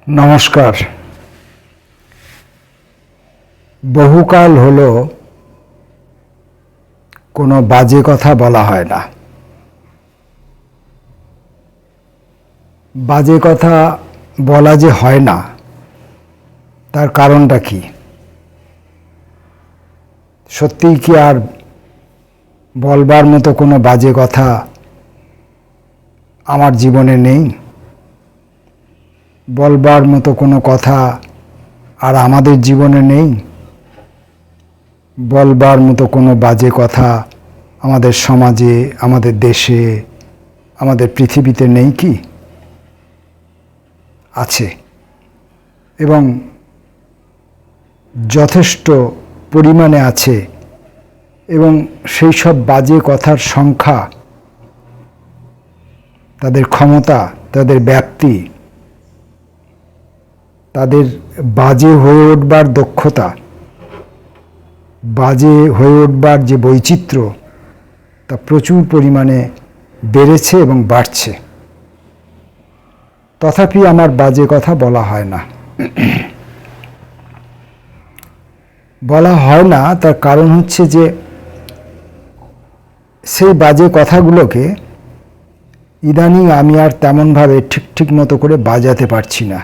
নমস্কার। বহুকাল হলো কোনো বাজে কথা বলা হয় না। বাজে কথা বলা যে হয় না তার কারণটা কি? সত্যিই কি আর বলবার মতো কোনো বাজে কথা আমার জীবনে নেই? বলবার মতো কোনো কথা আর আমাদের জীবনে নেই? বলবার মতো কোনো বাজে কথা আমাদের সমাজে, আমাদের দেশে, আমাদের পৃথিবীতে নেই কি? আছে, এবং যথেষ্ট পরিমাণে আছে। এবং সেই সব বাজে কথার সংখ্যা, তাদের ক্ষমতা, তাদের ব্যাপ্তি, তাদের বাজে হয়ে উঠবার দক্ষতা, বাজে হয়ে উঠবার যে বৈচিত্র্য, তা প্রচুর পরিমাণে বেড়েছে এবং বাড়ছে। তথাপি আমার বাজে কথা বলা হয় না। বলা হয় না তার কারণ হচ্ছে যে সেই বাজে কথাগুলোকে ইদানিং আমি আর তেমনভাবে ঠিক মতো করে বাজাতে পারছি না।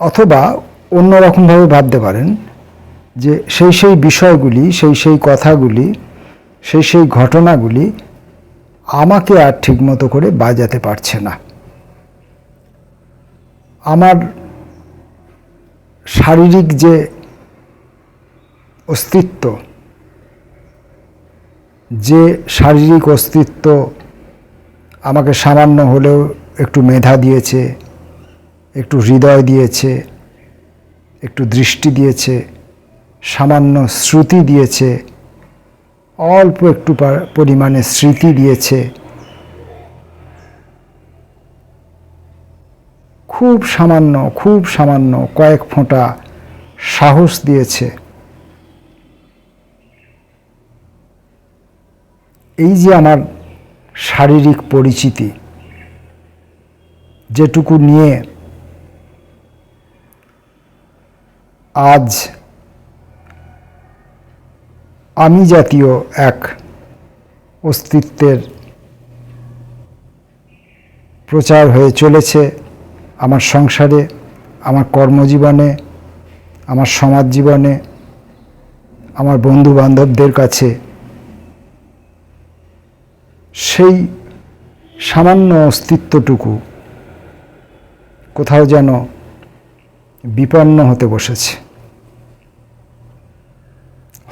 অথবা অন্যরকমভাবে ভাবতে পারেন যে সেই বিষয়গুলি, সেই কথাগুলি, সেই ঘটনাগুলি আমাকে আর ঠিক মতো করে বাজাতে পারছে না। আমার শারীরিক যে অস্তিত্ব, যে শারীরিক অস্তিত্ব আমাকে সামান্য হলেও একটু মেধা দিয়েছে, একটু হৃদয় দিয়েছে, একটু দৃষ্টি দিয়েছে, সামান্য শ্রুতি দিয়েছে, অল্প একটু পরিমাণে স্মৃতি দিয়েছে, খুব সামান্য কয়েক ফোঁটা সাহস দিয়েছে। এই যে আমার শারীরিক পরিচিতি, যেটুকু নিয়ে আজ আমি জাতীয় এক অস্তিত্বের প্রচার হয়ে চলেছে আমার সংসারে, আমার কর্মজীবনে, আমার সমাজ জীবনে, আমার বন্ধু বান্ধবদের কাছে, সেই সামান্য অস্তিত্বটুকু কোথাও যেন বিপন্ন হতে বসেছে।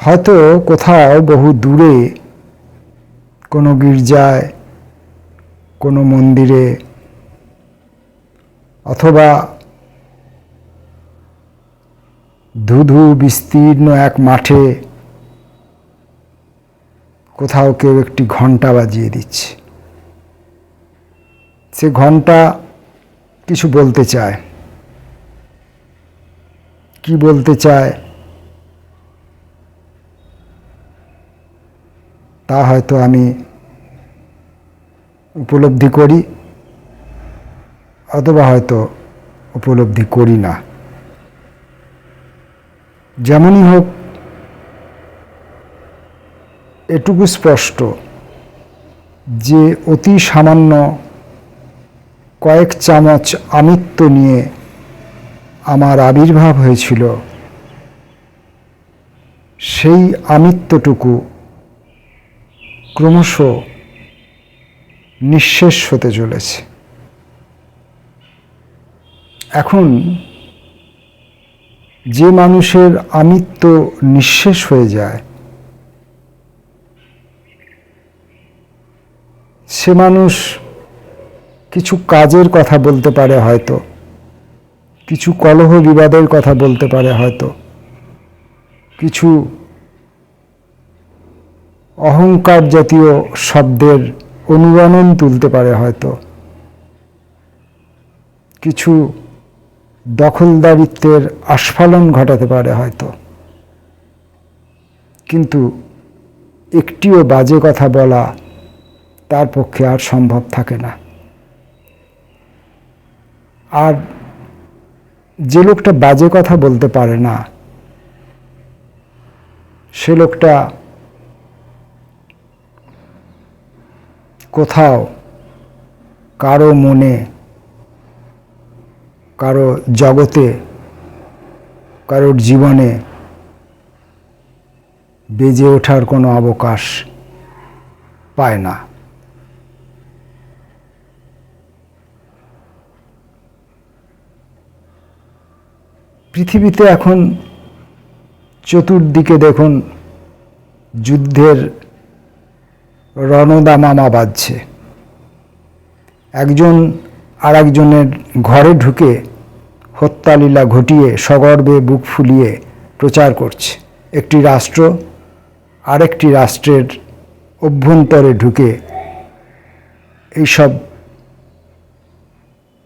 হয়তো কোথাও বহু দূরে কোনো গির্জায়, কোনো মন্দিরে, অথবা ধুধু বিস্তীর্ণ এক মাঠে কোথাও কেউ একটি ঘণ্টা বাজিয়ে দিচ্ছে। সে ঘণ্টা কিছু বলতে চায়। কি বলতে চায় তা হয়তো আমি উপলব্ধি করি, অথবা হয়তো উপলব্ধি করি না। যেমনই হোক, এটুকু স্পষ্ট যে অতি সামান্য কয়েক চামচ আমিত্ব নিয়ে আমার আবির্ভাব হয়েছিল, সেই আমিত্বটুকু ক্রমশ নিঃশেষ হতে চলেছে। এখন যে মানুষের আমিত্ব নিঃশেষ হয়ে যায়, সে মানুষ কিছু কাজের কথা বলতে পারে, হয়তো কিছু কলহ বিবাদের কথা বলতে পারে, হয়তো কিছু অহংকার জাতীয় শব্দের অনুরণন তুলতে পারে, হয়তো কিছু দখলদারিত্বের আস্ফালন ঘটাতে পারে হয়তো, কিন্তু একটিও বাজে কথা বলা তার পক্ষে আর সম্ভব থাকে না। আর যে লোকটা বাজে কথা বলতে পারে না, সে লোকটা কোথাও কারো মনে, কারো জগতে, কারোর জীবনে বেজে ওঠার কোনো অবকাশ পায় না। পৃথিবীতে এখন চতুর্দিকে দেখুন যুদ্ধের রণদামামা বাজছে। একজন আর একজনের ঘরে ঢুকে হত্যালীলা ঘটিয়ে সগর্বে বুক ফুলিয়ে প্রচার করছে। একটি রাষ্ট্র আরেকটি রাষ্ট্রের অভ্যন্তরে ঢুকে এইসব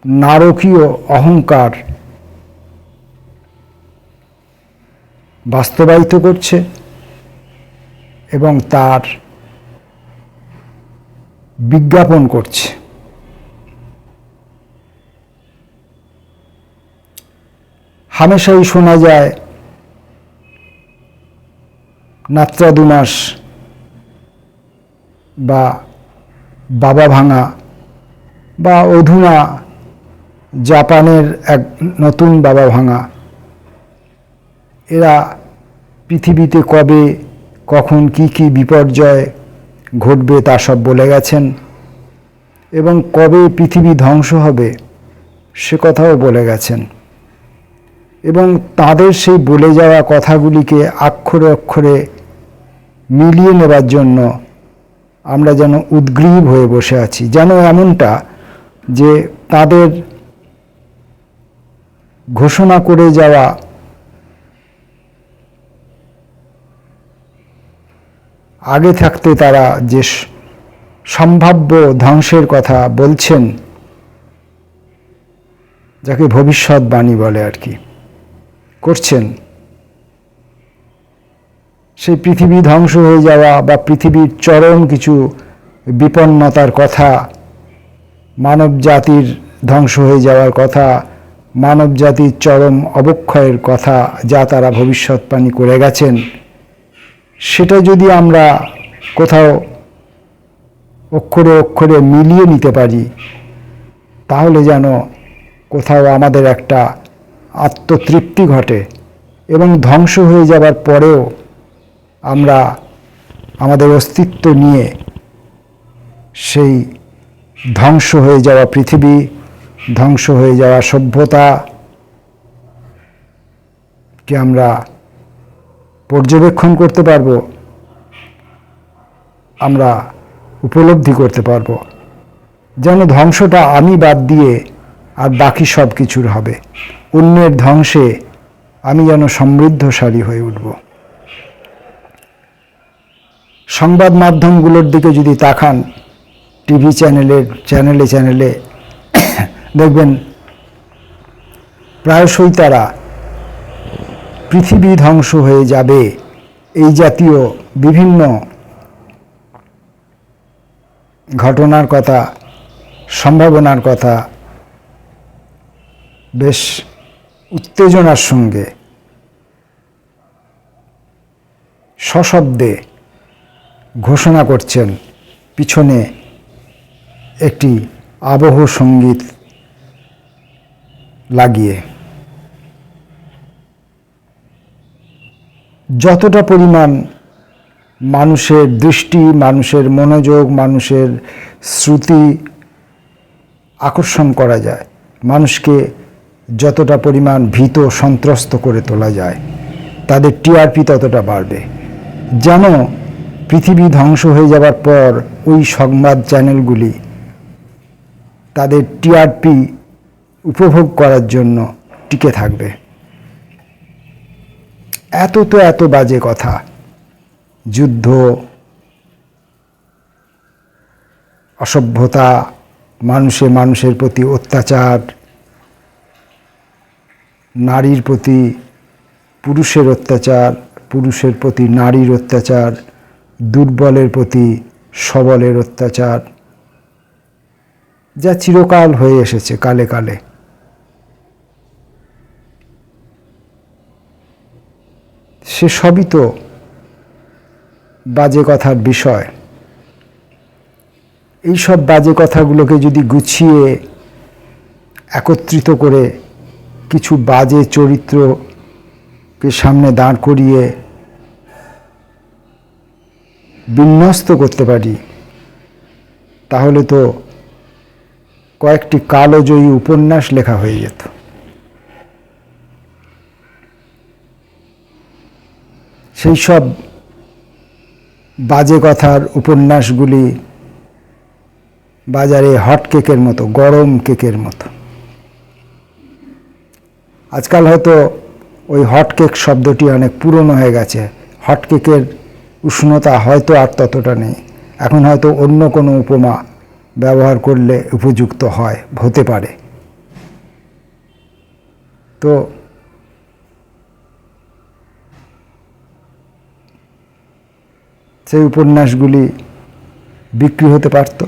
নারকীয় অহংকার বাস্তবায়িত করছে এবং তার বিজ্ঞাপন করছে। হামেশাই শোনা যায় নাত্রা দুমাস বা বাবা ভাঙা বা অধুনা জাপানের এক নতুন বাবা ভাঙা, এরা পৃথিবীতে কবে কখন কি কি বিপর্যয় ঘটবে তা সব বলে গেছেন এবং কবে পৃথিবী ধ্বংস হবে সে কথাও বলে গেছেন। এবং তাদের সেই বলে যাওয়া কথাগুলিকে অক্ষরে অক্ষরে মিলিয়ে নেবার জন্য আমরা যেন উদ্গ্রীব হয়ে বসে আছি, যেন এমনটা যে তাদের ঘোষণা করে যাওয়া আগে থাকতে তারা যে সম্ভাব্য ধ্বংসের কথা বলছেন, যাকে ভবিষ্যৎবাণী বলে আর কি, করছেন, সেই পৃথিবী ধ্বংস হয়ে যাওয়া বা পৃথিবীর চরম কিছু বিপন্নতার কথা, মানব জাতির ধ্বংস হয়ে যাওয়ার কথা, মানব জাতির চরম অবক্ষয়ের কথা যা তারা ভবিষ্যৎবাণী করে গেছেন, সেটা যদি আমরা কোথাও অক্ষরে অক্ষরে মিলিয়ে নিতে পারি, তাহলে যেন কোথাও আমাদের একটা আত্মতৃপ্তি ঘটে এবং ধ্বংস হয়ে যাবার পরেও আমরা আমাদের অস্তিত্ব নিয়ে সেই ধ্বংস হয়ে যাওয়া পৃথিবী, ধ্বংস হয়ে যাওয়া সভ্যতাকে আমরা পর্যবেক্ষণ করতে পারবো, আমরা উপলব্ধি করতে পারবো, যেন ধ্বংসটা আমি বাদ দিয়ে আর বাকি সব কিছুর হবে। অন্যের ধ্বংসে আমি যেন সমৃদ্ধশালী হয়ে উঠব। সংবাদ মাধ্যমগুলোর দিকে যদি তাকান, টিভি চ্যানেলে দেখবেন প্রায়শই তারা পৃথিবী ধ্বংস হয়ে যাবে এই জাতীয় বিভিন্ন ঘটনার কথা, সম্ভাবনার কথা বেশ উত্তেজনার সঙ্গে সশব্দে ঘোষণা করছেন, পিছনে একটি আবহ সঙ্গীত লাগিয়ে। যতটা পরিমাণ মানুষের দৃষ্টি, মানুষের মনোযোগ, মানুষের শ্রুতি আকর্ষণ করা যায়, মানুষকে যতটা পরিমাণ ভীত সন্ত্রস্ত করে তোলা যায়, তাদের টিআরপি ততটা বাড়বে। যেন পৃথিবী ধ্বংস হয়ে যাবার পর ওই সংবাদ চ্যানেলগুলি তাদের টিআরপি উপভোগ করার জন্য টিকে থাকবে। এত বাজে কথা, যুদ্ধ, অসভ্যতা, মানুষের প্রতি অত্যাচার, নারীর প্রতি পুরুষের অত্যাচার, পুরুষের প্রতি নারীর অত্যাচার, দুর্বলের প্রতি সবলের অত্যাচার, যা চিরকাল হয়ে এসেছে কালে কালে। সে সবই তো বাজে কথার বিষয়। এই সব বাজে কথাগুলোকে যদি গুছিয়ে একত্রিত করে কিছু বাজে চরিত্রকে সামনে দাঁড় করিয়ে বিন্যস্ত করতে পারি, তাহলে তো কয়েকটি কালজয়ী উপন্যাস লেখা হয়ে যেত। সেই সব বাজে কথার উপন্যাসগুলি বাজারে হট কেকের মতো, গরম কেকের মতো। আজকাল হয়তো ওই হট কেক শব্দটি অনেক পুরনো হয়ে গেছে। হট কেকের উষ্ণতা হয়তো আর ততটা নেই। এখন হয়তো অন্য কোনো উপমা ব্যবহার করলে উপযুক্ত হতে পারে। তো সেই উপন্যাসগুলি বিক্রি হতে পারত,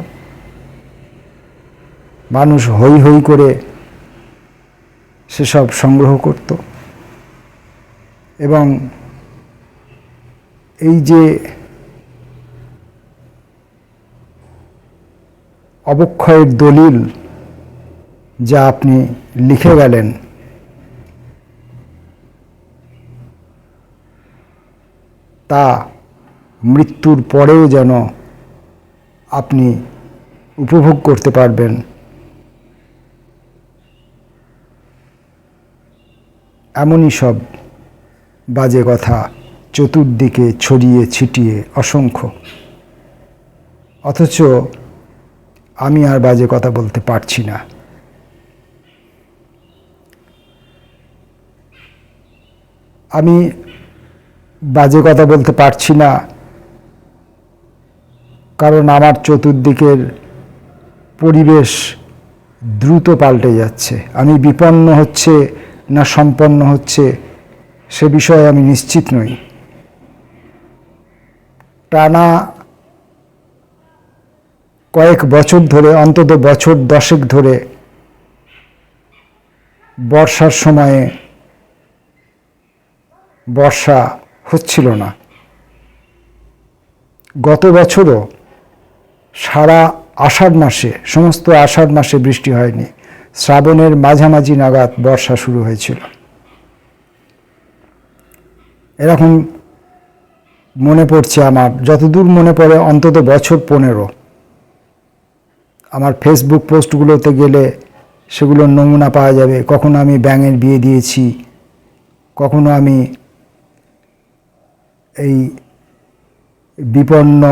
মানুষ হৈ হৈ করে সেসব সংগ্রহ করত, এবং এই যে অবক্ষয়ের দলিল যা আপনি লিখে গেলেন, তা মৃত্যুর পরেও যেন আপনি উপভোগ করতে পারবেন, এমনই সব বাজে কথা চতুর্দিকে ছড়িয়ে ছিটিয়ে অসংখ্য। অথচ আমি আর বাজে কথা বলতে পারছি না। আমি বাজে কথা বলতে পারছি না কারণ আমার চতুর্দিকের পরিবেশ দ্রুত পাল্টে যাচ্ছে। আমি বিপন্ন হচ্ছে না সম্পন্ন হচ্ছে সে বিষয়ে আমি নিশ্চিত নই। টানা কয়েক বছর ধরে, অন্তত বছর 10 ধরে বর্ষার সময়ে বর্ষা হচ্ছিল না। গত বছরও সারা আষাঢ় মাসে, সমস্ত আষাঢ় মাসে বৃষ্টি হয়নি। শ্রাবণের মাঝামাঝি নাগাদ বর্ষা শুরু হয়েছিল। এরকম মনে পড়ছে আমার, যতদূর মনে পড়ে অন্তত বছর 15। আমার ফেসবুক পোস্টগুলোতে গেলে সেগুলোর নমুনা পাওয়া যাবে। কখনো আমি ব্যাঙের বিয়ে দিয়েছি, কখনো আমি এই বিপন্ন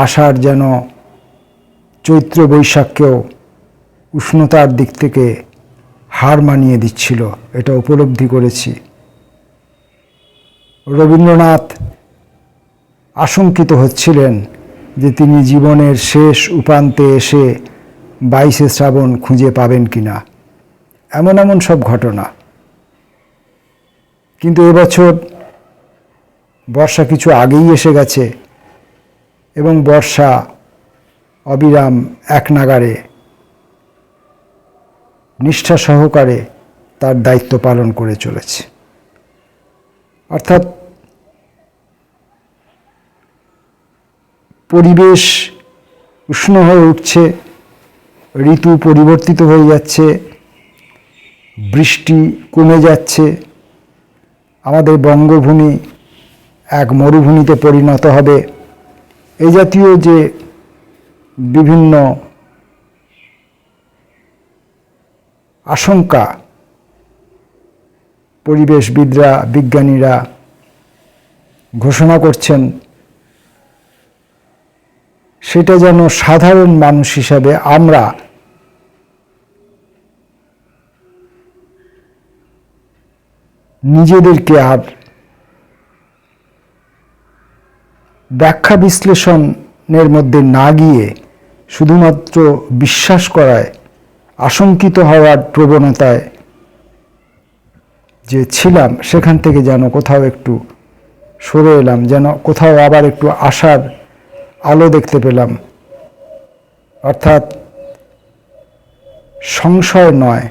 আষাঢ় যেন চৈত্র বৈশাখকেও উষ্ণতার দিক থেকে হার মানিয়ে দিচ্ছিল, এটা উপলব্ধি করেছি। রবীন্দ্রনাথ আশঙ্কিত হচ্ছিলেন যে তিনি জীবনের শেষ উপান্তে এসে 22শে শ্রাবণ খুঁজে পাবেন কিনা, এমন এমন সব ঘটনা। কিন্তু এবছর বর্ষা কিছু আগেই এসে গেছে এবং বর্ষা অবিরাম এক নাগাড়ে নিষ্ঠা সহকারে তার দায়িত্ব পালন করে চলেছে। অর্থাৎ পরিবেশ উষ্ণ হয়ে উঠছে, ঋতু পরিবর্তিত হয়ে যাচ্ছে, বৃষ্টি কমে যাচ্ছে, আমাদের বঙ্গভূমি এক মরুভূমিতে পরিণত হবে। এই জাতীয় যে বিভিন্ন আশঙ্কা পরিবেশবিদরা, বিজ্ঞানীরা ঘোষণা করছেন, সেটা যেন সাধারণ মানুষ হিসাবে আমরা নিজেদেরকে আর ব্যাখ্যা বিশ্লেষণের মধ্যে না গিয়ে শুধুমাত্র বিশ্বাস করায়, আশঙ্কিত হওয়ার প্রবণতায় যে ছিলাম, সেখান থেকে যেন কোথাও একটু সরে এলাম, যেন কোথাও আবার একটু আশার আলো দেখতে পেলাম। অর্থাৎ সংশয় নয়,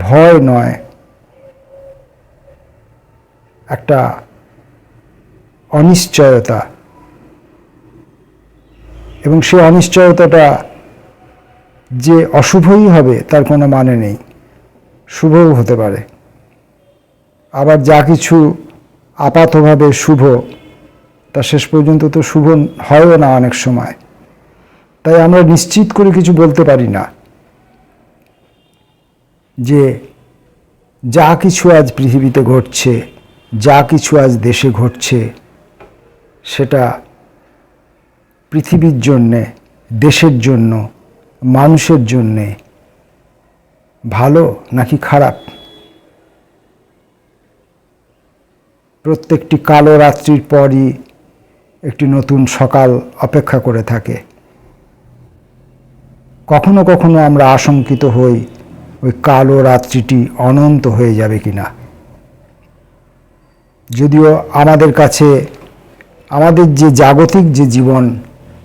ভয় নয়, একটা অনিশ্চয়তা, এবং সেই অনিশ্চয়তাটা যে অশুভই হবে তার কোনো মানে নেই, শুভও হতে পারে। আবার যা কিছু আপাতভাবে শুভ তা শেষ পর্যন্ত তো শুভ হয়ও না অনেক সময়। তাই আমরা নিশ্চিত করে কিছু বলতে পারি না যে যা কিছু আজ পৃথিবীতে ঘটছে, যা কিছু আজ দেশে ঘটছে, সেটা পৃথিবীর জন্যে, দেশের জন্য, মানুষের জন্যে ভালো নাকি খারাপ। প্রত্যেকটি কালো রাত্রির পরই একটি নতুন সকাল অপেক্ষা করে থাকে। কখনো কখনো আমরা আশঙ্কিত হই ওই কালো রাত্রিটি অনন্ত হয়ে যাবে কিনা। যদিও আমাদের কাছে আমাদের যে জাগতিক যে জীবন,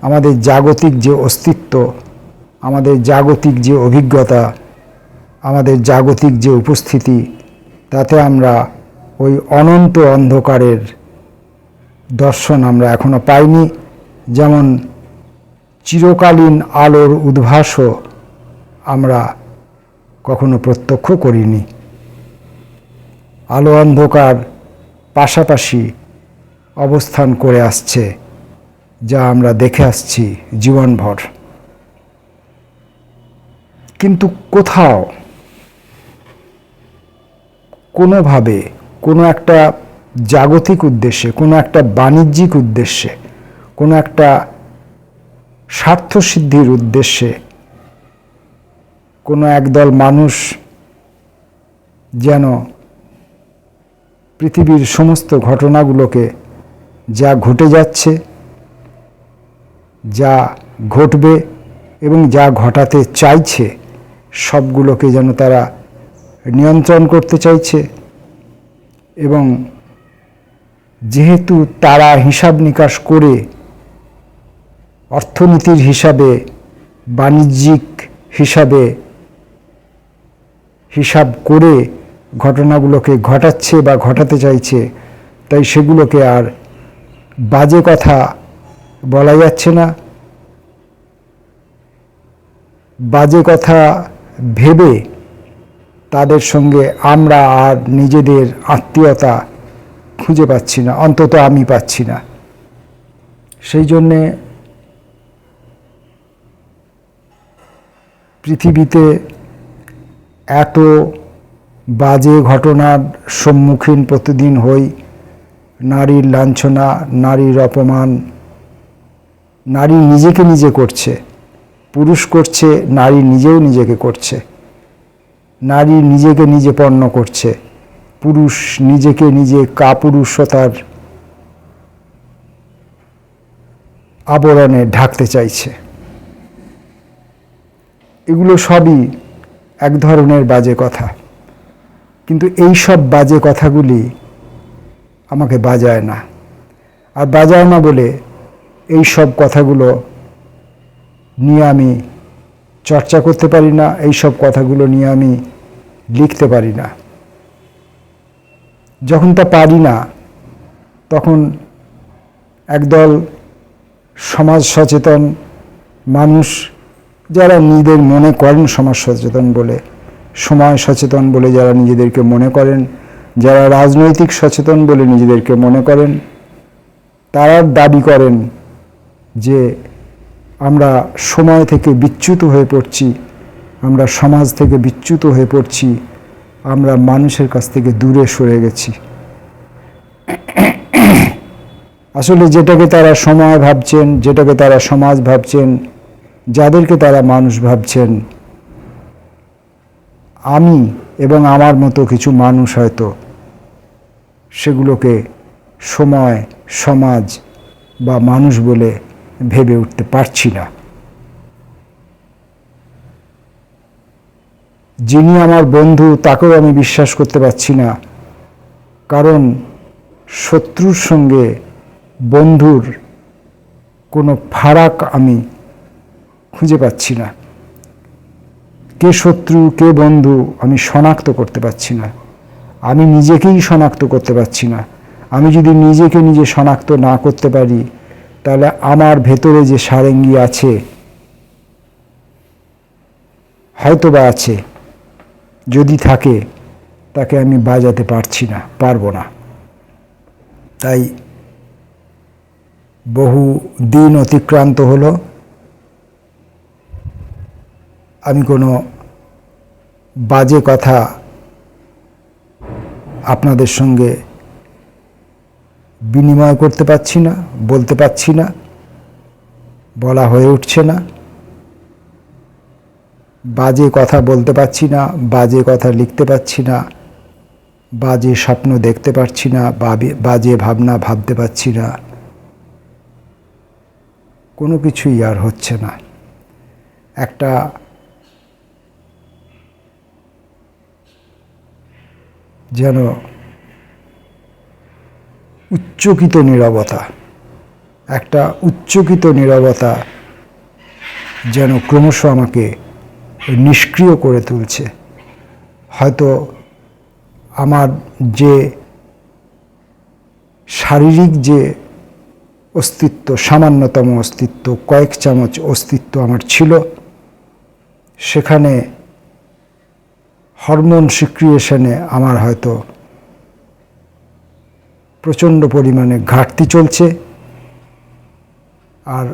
আমাদের জাগতিক যে অস্তিত্ব, আমাদের জাগতিক যে অভিজ্ঞতা, আমাদের জাগতিক যে উপস্থিতি, তাতে আমরা ওই অনন্ত অন্ধকারের দর্শন আমরা এখনো পাইনি। যেমন চিরকালীন আলোর উদ্ভাসও আমরা কখনো প্রত্যক্ষ করিনি। আলো অন্ধকার পাশাপাশি অবস্থান করে আসছে, যা আমরা দেখে আসছি জীবনভর। কিন্তু কোথাও কোনোভাবে কোনো একটা জাগতিক উদ্দেশ্যে, কোনো একটা বাণিজ্যিক উদ্দেশ্যে, কোনো একটা স্বার্থসিদ্ধির উদ্দেশ্যে কোনো একদল মানুষ যেন পৃথিবীর সমস্ত ঘটনাগুলোকে, যা ঘটে যাচ্ছে, যা ঘটবে এবং যা ঘটাতে চাইছে, সবগুলোকে যেন তারা নিয়ন্ত্রণ করতে চাইছে। এবং যেহেতু তারা হিসাব নিকাশ করে, অর্থনীতির হিসাবে, বাণিজ্যিক হিসাবে হিসাব করে ঘটনাগুলোকে ঘটাচ্ছে বা ঘটাতে চাইছে, তাই সেগুলোকে আর বাজে কথা বলা যাচ্ছে না। বাজে কথা ভেবে তাদের সঙ্গে আমরা আর নিজেদের আত্মীয়তা খুঁজে পাচ্ছি না, অন্তত আমি পাচ্ছি না। সেই জন্যে পৃথিবীতে এত বাজে ঘটনার সম্মুখীন প্রতিদিন হই। নারীর লাঞ্ছনা, নারীর অপমান, নারী নিজেকে নিজে করছে, পুরুষ করছে, নারী নিজেও নিজেকে করছে। নারী নিজেকে নিজে পণ্য করছে, পুরুষ নিজেকে নিজে কাপুরুষতার আবরণে ঢাকতে চাইছে। এগুলো সবই এক ধরনের বাজে কথা। কিন্তু এই সব বাজে কথাগুলি আমাকে বাজায় না। আর বাজায় না বলে এই সব কথাগুলো নিয়ে আমি চর্চা করতে পারি না, এই সব কথাগুলো নিয়ে আমি লিখতে পারি না। যখন তা পারি না, তখন একদল সমাজ সচেতন মানুষ, যারা নিজেদের মনে করেন সমাজ সচেতন বলে, সময় সচেতন বলে যারা নিজেদেরকে মনে করেন, যারা রাজনৈতিক সচেতন বলে নিজেদেরকে মনে করেন, তারা দাবি করেন যে আমরা সময় থেকে বিচ্যুত হয়ে পড়ছি, আমরা সমাজ থেকে বিচ্যুত হয়ে পড়ছি, আমরা মানুষের কাছ থেকে দূরে সরে গেছি। আসলে যেটাকে তারা সময় ভাবছেন, যেটাকে তারা সমাজ ভাবছেন, যাদেরকে তারা মানুষ ভাবছেন, আমি এবং আমার মতো কিছু মানুষ হয়তো সেগুলোকে সময়, সমাজ বা মানুষ বলে ভেবে উঠতে পারছি না। যিনি আমার বন্ধু তাকেও আমি বিশ্বাস করতে পারছি না, কারণ শত্রুর সঙ্গে বন্ধুর কোনো ফারাক আমি খুঁজে পাচ্ছি না। কে শত্রু কে বন্ধু আমি শনাক্ত করতে পারছি না। আমি নিজেকেই শনাক্ত করতে পারছি না। আমি যদি নিজেকে নিজে শনাক্ত না করতে পারি, তাহলে আমার ভেতরে যে সারেঙ্গি আছে, হয়তোবা আছে, যদি থাকে তাকে আমি বাজাতে পারবো না। তাই বহু দিন অতিক্রান্ত হলো, আমি কোনো বাজে কথা আপনাদের সঙ্গে বিনিময় করতে পারছি না, বলতে পারছি না, বলা হয়ে উঠছে না। বাজে কথা বলতে পারছি না, বাজে কথা লিখতে পারছি না, বাজে স্বপ্ন দেখতে পারছি না, বাজে ভাবনা ভাবতে পারছি না। কোনো কিছুই আর হচ্ছে না। একটা যেন উচ্চকিত নীরবতা, একটা উচ্চকিত নীরবতা যেন ক্রমশ আমাকে নিষ্ক্রিয় করে তুলছে। হয়তো আমার যে শারীরিক যে অস্তিত্ব, সামান্যতম অস্তিত্ব, কয়েক চামচ অস্তিত্ব আমার ছিল, সেখানে হরমোন সিক্রিয়েশনে আমার হয়তো প্রচণ্ড পরিমাণে ঘাটতি চলছে। আর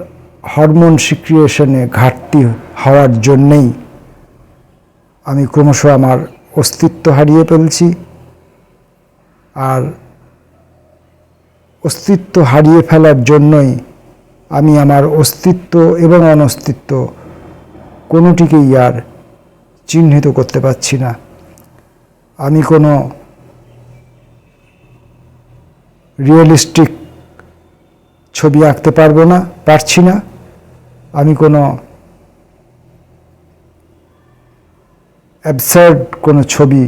হরমোন সিক্রিয়েশনে ঘাটতি হওয়ার জন্যেই আমি ক্রমশ আমার অস্তিত্ব হারিয়ে ফেলছি। আর অস্তিত্ব হারিয়ে ফেলার জন্যই আমি আমার অস্তিত্ব এবং অনস্তিত্ব কোনোটিকেই আর চিহ্নিত করতে পারছি না। আমি কোনো রিয়েলিস্টিক ছবি আঁকতে পারছি না। আমি কোনো অ্যাবসার্ড কোনো ছবি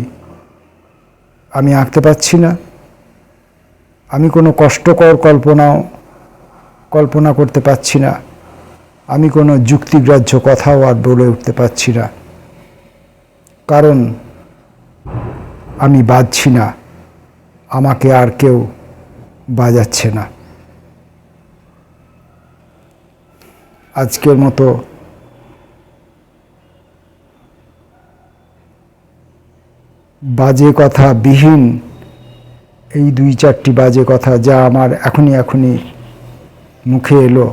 আমি আঁকতে পারছি না। আমি কোনো কষ্টকর কল্পনা করতে পারছি না। আমি কোনো যুক্তিগ্রাহ্য কথাও আর বলে উঠতে পারছি না, কারণ আমি বাজছি না, আমাকে আর কেউ বাজাচ্ছে না। আজকের মতো বাজে কথা বিহীন এই 2-4টি বাজে কথা যা আমার এখনই মুখে এলো,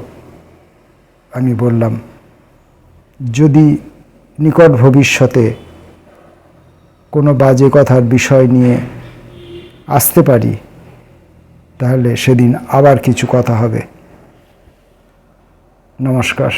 আমি বললাম, যদি নিকট ভবিষ্যতে কোনো বাজে কথার বিষয় নিয়ে আসতে পারি, তাহলে সেদিন আবার কিছু কথা হবে। নমস্কার।